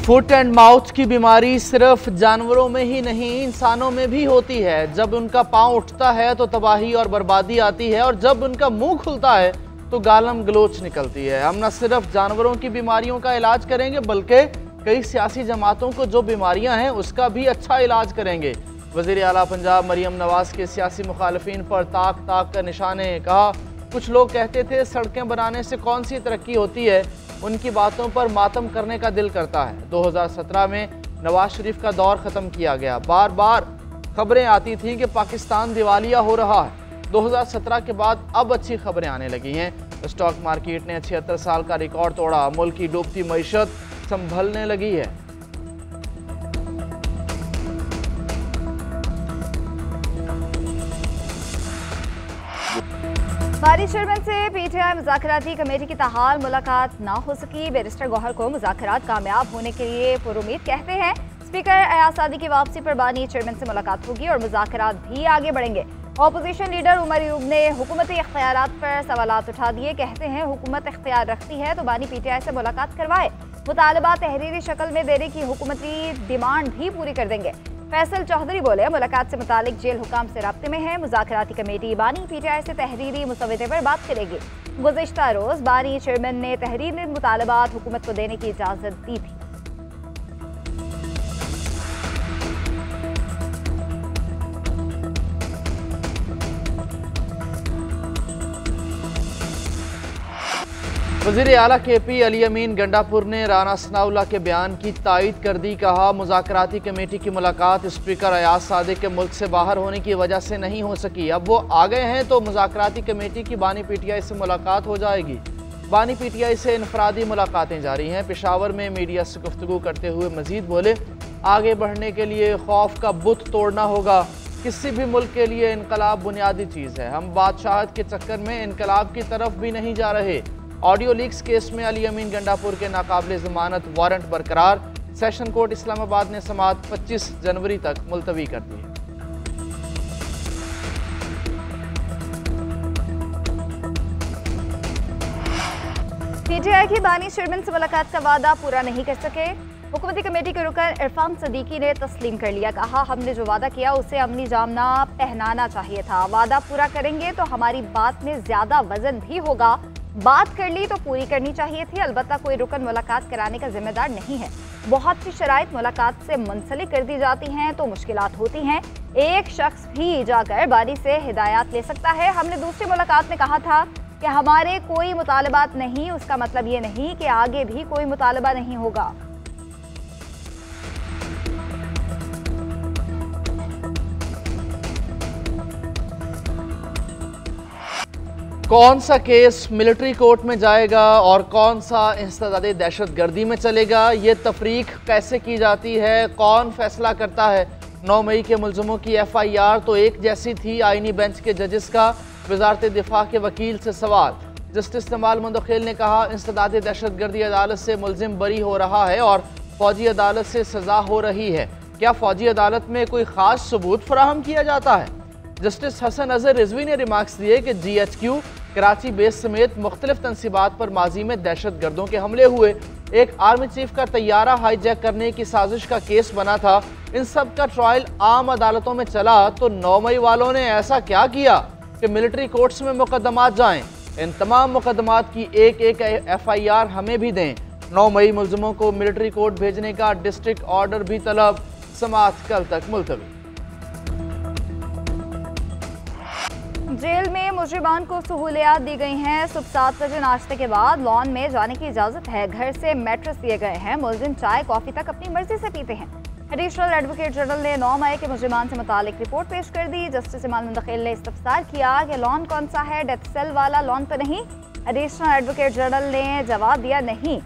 Foot and mouth की बीमारी सिर्फ जानवरों में ही नहीं इंसानों में भी होती है। जब उनका पांव उठता है तो तबाही और बर्बादी आती है, और जब उनका मुंह खुलता है तो गालम गलोच निकलती है। हम न सिर्फ जानवरों की बीमारियों का इलाज करेंगे बल्कि कई सियासी जमातों को जो बीमारियां हैं उसका भी अच्छा इलाज करेंगे। वज़ीर आला पंजाब मरियम नवाज के सियासी मुखालफिन पर ताक ताक का निशाने। कहा, कुछ लोग कहते थे सड़कें बनाने से कौन सी तरक्की होती है, उनकी बातों पर मातम करने का दिल करता है। 2017 में नवाज शरीफ का दौर ख़त्म किया गया। बार बार खबरें आती थीं कि पाकिस्तान दिवालिया हो रहा है। 2017 के बाद अब अच्छी खबरें आने लगी हैं। स्टॉक मार्केट ने 76 साल का रिकॉर्ड तोड़ा। मुल्क की डूबती मईशत संभलने लगी है। बारिश चेयरमैन से पीटीआई मुज़ाकराती कमेटी की ताहाल मुलाकात ना हो सकी। बैरिस्टर गौहर को मुज़ाकरात कामयाब होने के लिए पुरुमीद कहते हैं। स्पीकर अयाज सादी की वापसी पर बानी चेयरमैन से मुलाकात होगी और मुज़ाकरात भी आगे बढ़ेंगे। अपोजिशन लीडर उमर अयूब ने हुकूमती इख्तियारात पर सवालात उठा दिए। कहते हैं हुकूमत इख्तियार रखती है तो बानी पीटीआई से मुलाकात करवाए। मुतालबा तहरीरी शक्ल में देने की हुकूमती डिमांड भी पूरी कर देंगे। फैसल चौधरी बोले, मुलाकात से मुतालिक जेल हुकाम से राब्ते में है। मुज़ाकराती कमेटी बानी पीटीआई से तहरीरी मुसवदे पर बात करेगी। गुज़िश्ता रोज़ बानी चेयरमैन ने तहरीरी मुतालबात हुकूमत को देने की इजाज़त दी थी। वज़ीर आला KP अली अमीन गंडापुर ने राना सनाउल्लाह के बयान की तायद कर दी। कहा, मुज़ाकराती कमेटी की मुलाकात स्पीकर अयाज सादी के मुल्क से बाहर होने की वजह से नहीं हो सकी। अब वो आ गए हैं तो मुज़ाकराती कमेटी की बानी पीटीआई से मुलाकात हो जाएगी। बानी पीटीआई से इनफरादी मुलाकातें जारी हैं। पेशावर में मीडिया से गुफ्तगू करते हुए मजीद बोले, आगे बढ़ने के लिए खौफ का बुत तोड़ना होगा। किसी भी मुल्क के लिए इनकलाब बुनियादी चीज़ है। हम बादशाहत के चक्कर में इनकलाब की तरफ भी नहीं जा रहे। ऑडियो लीक्स केस में अली अमीन गंडापुर के नाकाबिले ज़मानत वारंट बरकरार। सेशन कोर्ट इस्लामाबाद ने समाअत 25 जनवरी तक मुलतवी कर दी है। पीटीआई की बानी चेयरमैन से मुलाकात का वादा पूरा नहीं कर सके। हुकूमती कमेटी के रुकन इरफान सदीकी ने तस्लीम कर लिया। कहा, हमने जो वादा किया उसे अमली जामना पहनाना चाहिए था। वादा पूरा करेंगे तो हमारी बात में ज्यादा वजन भी होगा। बात कर ली तो पूरी करनी चाहिए थी। अलबत्ता कोई रुकन मुलाकात कराने का जिम्मेदार नहीं है। बहुत सी शराइत मुलाकात से मुंसलिक कर दी जाती हैं तो मुश्किलात होती हैं। एक शख्स भी जाकर बानी से हिदायत ले सकता है। हमने दूसरी मुलाकात में कहा था कि हमारे कोई मुतालबात नहीं, उसका मतलब ये नहीं कि आगे भी कोई मुतालबा नहीं होगा। कौन सा केस मिलिट्री कोर्ट में जाएगा और कौन सा इंसदादे दहशतगर्दी में चलेगा, ये तफरीक कैसे की जाती है, कौन फैसला करता है। 9 मई के मुलजमों की FIR तो एक जैसी थी। आईनी बेंच के जजेस का वजारत दिफा के वकील से सवाल। जस्टिस जमाल मुंदखिल ने कहा, इंसदादे दहशतगर्दी अदालत से मुलजिम बरी हो रहा है और फौजी अदालत से सजा हो रही है। क्या फौजी अदालत में कोई खास सबूत फराहम किया जाता है। जस्टिस हसन अजहर रिजवी ने रिमार्क्स दिए कि GHQ कराची बेस समेत मुख्तलिफ तनसीबात पर माजी में दहशत गर्दों के हमले हुए। एक आर्मी चीफ का तैयारा हाईजैक करने की साजिश का केस बना था। इन सब का ट्रायल आम अदालतों में चला तो 9 मई वालों ने ऐसा क्या किया कि मिलिट्री कोर्ट्स में मुकदमात जाएं। इन तमाम मुकदमात की एक एक FIR हमें भी दें। 9 मई मुलजमों को मिलिट्री कोर्ट भेजने का डिस्ट्रिक्ट ऑर्डर भी तलब। समाअत कल तक मुलतवी। जेल में मुजरिमान को सहूलियात दी गई हैं। सुबह 7 बजे नाश्ते के बाद लॉन में जाने की इजाज़त है। घर से मैट्रेस दिए गए हैं। मुलजिम चाय कॉफ़ी तक अपनी मर्जी से पीते हैं। एडिशनल एडवोकेट जनरल ने 9 मई के मुजरिमान से मुतालिक रिपोर्ट पेश कर दी। जस्टिस जमाल मुंदखिल ने इस्तफसार किया कि लॉन कौन सा है, डेथ सेल वाला लॉन तो नहीं। एडिशनल एडवोकेट जनरल ने जवाब दिया, नहीं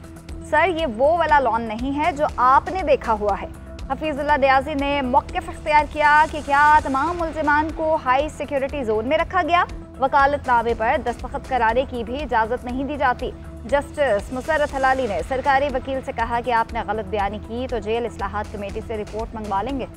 सर, ये वो वाला लॉन नहीं है जो आपने देखा हुआ है। हफीजुल्लाह नियाजी ने मौक़िफ़ इख्तियार किया कि क्या तमाम मुल्ज़िमान को हाई सिक्योरिटी जोन में रखा गया। वकालतनामे पर दस्तखत कराने की भी इजाज़त नहीं दी जाती। जस्टिस मुसर्रत हलाली ने सरकारी वकील से कहा कि आपने गलत बयानी की तो जेल इस्लाहात कमेटी से रिपोर्ट मंगवा लेंगे।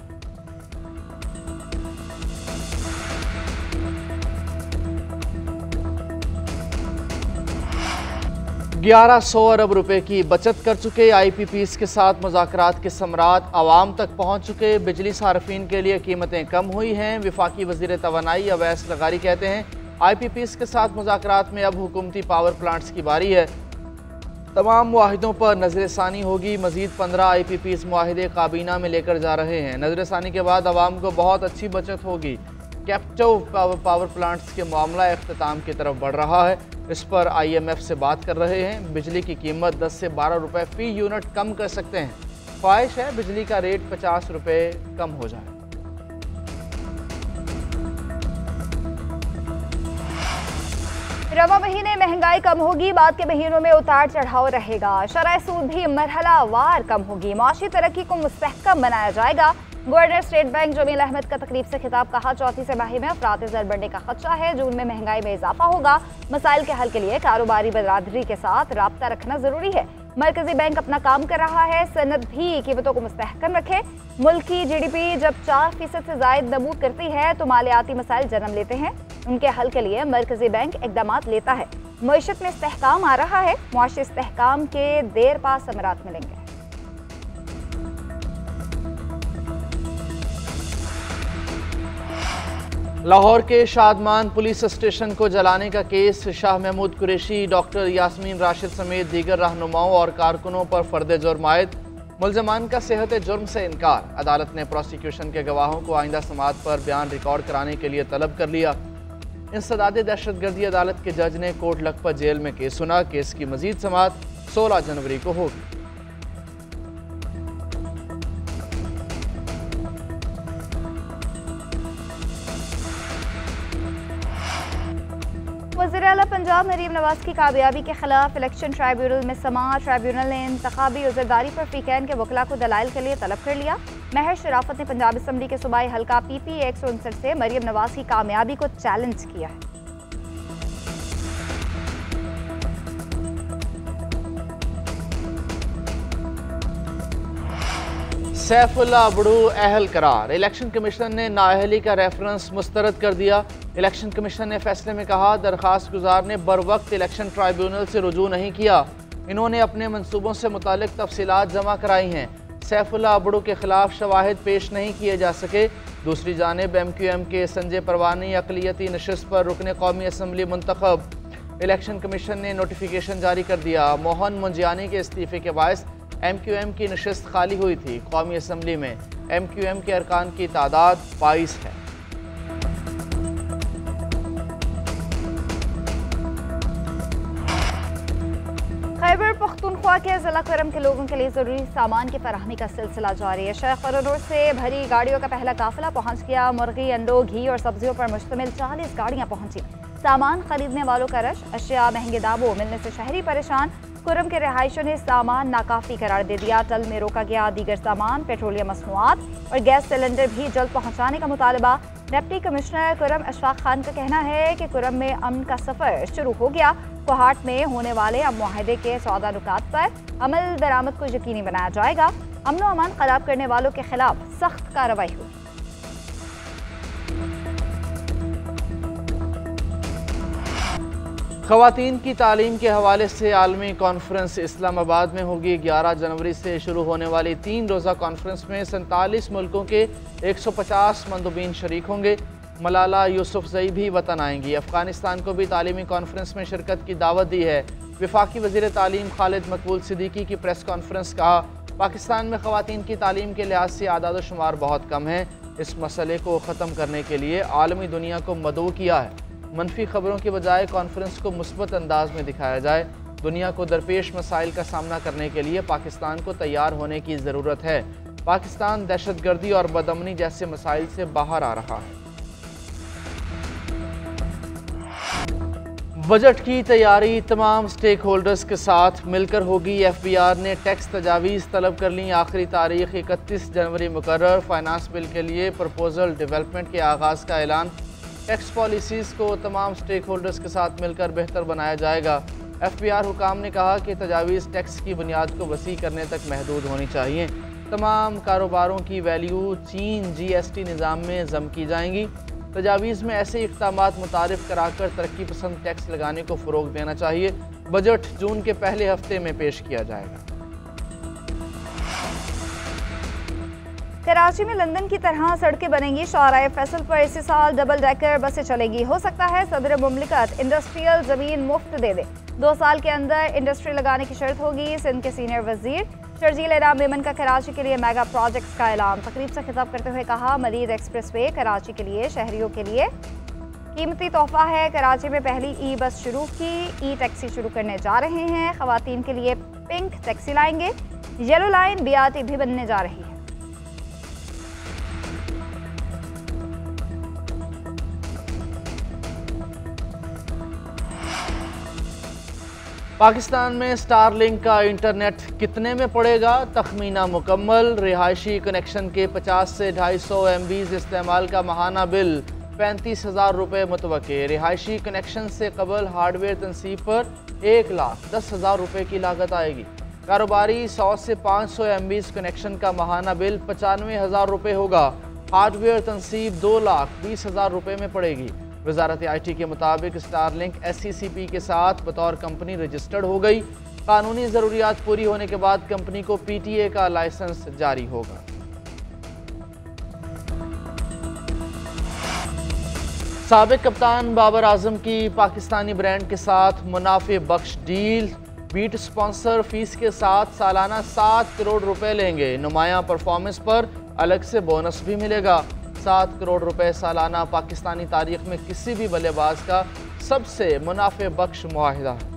1100 अरब रुपए की बचत कर चुके IPPs के साथ मुज़ाकरात के समरात आवाम तक पहुँच चुके। बिजली सार्फिन के लिए कीमतें कम हुई हैं। वफाकी वज़ीर तवानाई अवैस लगारी कहते हैं IPPs के साथ मुज़ाकरात में अब हुकूमती पावर प्लांट्स की बारी है। तमाम मुआहिदों पर नज़रसानी होगी। मज़ीद 15 IPPs मुआहिदे काबीना में लेकर जा रहे हैं। नज़रसानी के बाद आवाम को बहुत अच्छी बचत होगी। कैप्टिव पावर प्लांट्स के मामला इख्तिताम की तरफ बढ़ रहा है। इस पर IMF से बात कर रहे हैं। बिजली की कीमत 10 से 12 रुपए फ़ी यूनिट कम कर सकते हैं। ख्वाहिश है बिजली का रेट 50 रुपए कम हो जाए। रवा महीने महंगाई कम होगी, बाद के महीनों में उतार चढ़ाव रहेगा। शरह सूद भी मरहलावार कम होगी। माशी तरक्की को मुस्तहकम बनाया जाएगा। Governor state bank Jamil Ahmed का तकरीब से खिताब। कहा चौथी तिमाही में अफरात ज़र बढ़ने का खदशा है। जून में महंगाई में इजाफा होगा। मसाइल के हल के लिए कारोबारी बरादरी के साथ राब्ता रखना जरूरी है। मरकजी बैंक अपना काम कर रहा है। सनद भी कीमतों को मुस्तहकम रखे। मुल्क की GDP जब 4% से जायद नमूद करती है तो मालियाती मसाइल जन्म लेते हैं। उनके हल के लिए मरकजी बैंक इकदाम लेता है। मईशत में इस्तेहकाम आ रहा है। मुआशी इस्तेहकाम के देर पा समरात मिलेंगे। लाहौर के शादमान पुलिस स्टेशन को जलाने का केस। शाह महमूद कुरैशी, डॉक्टर यास्मीन राशिद समेत दीगर रहनुमाओं और कारकुनों पर फर्द जुर्म आयद। मुलजमान का सेहत जुर्म से इनकार। अदालत ने प्रोसिक्यूशन के गवाहों को आइंदा समाअत पर बयान रिकॉर्ड कराने के लिए तलब कर लिया। इंसदाद दहशतगर्दी अदालत के जज ने कोट लखपत जेल में केस सुना। केस की मजीद समाअत 16 जनवरी को होगी। वज़ीर आला पंजाब मरीम नवाज की कामयाबी के खिलाफ इलेक्शन ट्राइब्यूनल में समाअत। ट्राइब्यूनल ने इंतखाबी उज़रदारी पर फ़ीकैन के वकला को दलाइल के लिए तलब कर लिया। महर शराफत ने पंजाब असम्बली के सूबाई हल्का PP 159 से मरीम नवाज की कामयाबी को चैलेंज किया है। सैफुल्लाह अबड़ू अहल करार। इलेक्शन कमीशन ने नाअहली का रेफरेंस मुस्तरद कर दिया। इलेक्शन कमीशन ने फैसले में कहा दरखास्त गुजार ने बर वक्त इलेक्शन ट्राइब्यूनल से रुजू नहीं किया। इन्होंने अपने मनसूबों से मुतालिक तफसीलात जमा कराई हैं। सैफुल्लाह अबड़ू के खिलाफ शवाहिद पेश नहीं किए जा सके। दूसरी जानिब MQM के संजय परवानी अक़लियती नशिस्त पर रुकने कौमी असम्बली मुंतखब। इलेक्शन कमीशन ने नोटिफिकेशन जारी कर दिया। मोहन मुंजियानी के इस्तीफ़े के बायस MQM की नशिस्त खाली हुई थी। कौमी असम्बली में MQM के अरकान की तादाद 22 है। खैबर पख्तूनख्वा के ज़िला करम के लोगों के लिए ज़रूरी सामान की फराहमी का सिलसिला जारी है। शेख रोड से भरी गाड़ियों का पहला काफिला पहुंच गया। मुर्गी, अंडों, घी और सब्जियों पर मुश्तमिल 40 गाड़ियां पहुंची। सामान खरीदने वालों का रश। अशिया महंगे दामों मिलने से शहरी परेशान। कुरम के रिहायशों ने सामान नाकाफी करार दे दिया। टल में रोका गया दीगर सामान, पेट्रोलियम मसनूआत और गैस सिलेंडर भी जल्द पहुंचाने का मुतालबा। डिप्टी कमिश्नर कुरम अशफाक खान का कहना है कि कुरम में अमन का सफ़र शुरू हो गया। कोहाट में होने वाले अब मुआहदे के 14 नुकात पर अमल दरामद को यकीनी बनाया जाएगा। अमन व अमान खराब करने वालों के खिलाफ सख्त कार्रवाई होगी। ख़वातीन की तालीम के हवाले से आलमी कॉन्फ्रेंस इस्लामाबाद में होगी। 11 जनवरी से शुरू होने वाली 3 रोज़ा कॉन्फ्रेंस में 47 मुल्कों के 150 मंदुबीन शरीक होंगे। मलाला यूसुफजई भी वतन आएंगी। अफगानिस्तान को भी तालीमी कॉन्फ्रेंस में शिरकत की दावत दी है। वफाकी वज़ीर तालीम खालिद मकबूल सिद्दीकी की प्रेस कॉन्फ्रेंस। कहा पाकिस्तान में ख़वातीन की तालीम के लिहाज से आदाद व शुमार बहुत कम है। इस मसले को ख़त्म करने के लिए आलमी दुनिया को मदऊ किया है। मनफी खबरों के बजाय कॉन्फ्रेंस को मुस्बत अंदाज में दिखाया जाए। दुनिया को दरपेश मसाइल का सामना करने के लिए पाकिस्तान को तैयार होने की ज़रूरत है। पाकिस्तान दहशतगर्दी और बदअमनी जैसे मसाइल से बाहर आ रहा है। बजट की तैयारी तमाम स्टेक होल्डर्स के साथ मिलकर होगी। FBR ने टैक्स तजावीज़ तलब कर ली। आखिरी तारीख 31 जनवरी मुकर्रर। फाइनेंस बिल के लिए प्रपोजल डेवलपमेंट के आगाज़ का ऐलान। टैक्स पॉलिसीज़ को तमाम स्टेक होल्डर्स के साथ मिलकर बेहतर बनाया जाएगा। FBR हुकाम ने कहा कि तजावीज़ टैक्स की बुनियाद को वसी करने तक महदूद होनी चाहिए। तमाम कारोबारों की वैल्यू चीन GST निज़ाम में ज़म की जाएंगी। तजावीज़ में ऐसे इक़दामात मुतारिफ कराकर तरक्की पसंद टैक्स लगाने को फ़रोग़ देना चाहिए। बजट जून के पहले हफ्ते में पेश किया जाएगा। कराची में लंदन की तरह सड़कें बनेंगी। शाहराह फैसल पर इसी साल डबल डेकर बसें चलेंगी। हो सकता है सदर मुमलिकत इंडस्ट्रियल ज़मीन मुफ्त दे दे। 2 साल के अंदर इंडस्ट्री लगाने की शर्त होगी। सिंध के सीनियर वजीर शर्जील इनाम मेमन का कराची के लिए मेगा प्रोजेक्ट्स का ऐलान। तकरीब से खिताब करते हुए कहा, मजीद एक्सप्रेसवे कराची के लिए शहरियों के लिए कीमती तोहफा है। कराची में पहली ई बस शुरू की, ई टैक्सी शुरू करने जा रहे हैं। खवातीन के लिए पिंक टैक्सी लाएंगे। येलो लाइन BRT भी बनने जा रही है। पाकिस्तान में स्टारलिंक का इंटरनेट कितने में पड़ेगा? तखमीना मुकम्मल। रिहायशी कनेक्शन के 50 से 250 MB इस्तेमाल का माहाना बिल 35,000 रुपये मुतवक्के। रिहायशी कनेक्शन से कबल हार्डवेयर तनसीब पर 1,10,000 रुपये की लागत आएगी। कारोबारी 100 से 500 MB कनेक्शन का माहाना बिल 95,000 रुपये होगा। हार्डवेयर तनसीब 2,20,000 रुपये में पड़ेगी। वजारत IT के मुताबिक स्टारलिंक SCCP के साथ बतौर कंपनी रजिस्टर्ड हो गई। कानूनी ज़रूरियात पूरी होने के बाद कंपनी को PTA का लाइसेंस जारी होगा। साबिक कप्तान बाबर आजम की पाकिस्तानी ब्रांड के साथ मुनाफे बख्श डील। बीट स्पॉन्सर फीस के साथ सालाना 7 करोड़ रुपए लेंगे। नुमाया परफॉर्मेंस पर अलग से बोनस भी मिलेगा। 7 करोड़ रुपए सालाना पाकिस्तानी तारीख में किसी भी बल्लेबाज का सबसे मुनाफे बख्श मुआहिदा है।